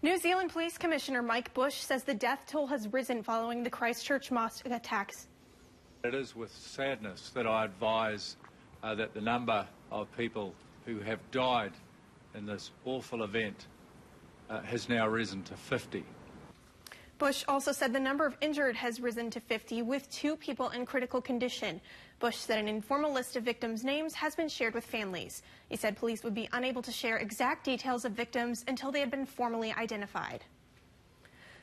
New Zealand Police Commissioner Mike Bush says the death toll has risen following the Christchurch mosque attacks. It is with sadness that I advise that the number of people who have died in this awful event has now risen to 50. Bush also said the number of injured has risen to 50, with 2 people in critical condition. Bush said an informal list of victims' names has been shared with families. He said police would be unable to share exact details of victims until they had been formally identified.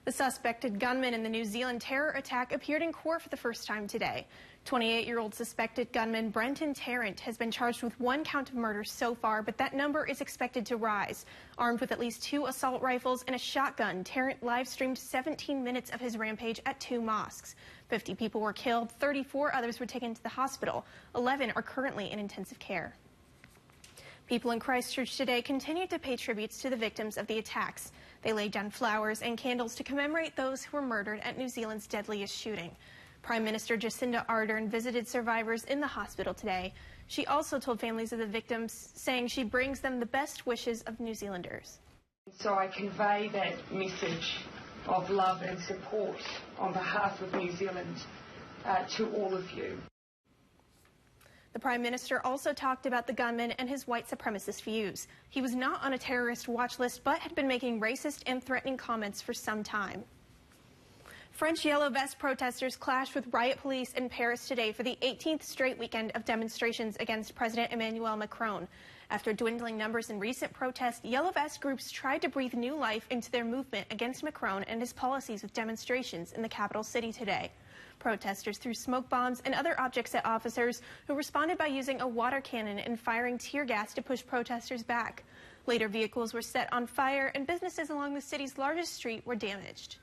The suspected gunman in the New Zealand terror attack appeared in court for the first time today. 28-year-old suspected gunman Brenton Tarrant has been charged with 1 count of murder so far, but that number is expected to rise. Armed with at least 2 assault rifles and a shotgun, Tarrant live-streamed 17 minutes of his rampage at 2 mosques. 50 people were killed, 34 others were taken to the hospital. 11 are currently in intensive care. People in Christchurch today continued to pay tributes to the victims of the attacks. They laid down flowers and candles to commemorate those who were murdered at New Zealand's deadliest shooting. Prime Minister Jacinda Ardern visited survivors in the hospital today. She also told families of the victims, saying she brings them the best wishes of New Zealanders. So I convey that message of love and support on behalf of New Zealand to all of you. The Prime Minister also talked about the gunman and his white supremacist views. He was not on a terrorist watch list, but had been making racist and threatening comments for some time. French Yellow Vest protesters clashed with riot police in Paris today for the 18th straight weekend of demonstrations against President Emmanuel Macron. After dwindling numbers in recent protests, Yellow Vest groups tried to breathe new life into their movement against Macron and his policies with demonstrations in the capital city today. Protesters threw smoke bombs and other objects at officers, who responded by using a water cannon and firing tear gas to push protesters back. Later, vehicles were set on fire and businesses along the city's largest street were damaged.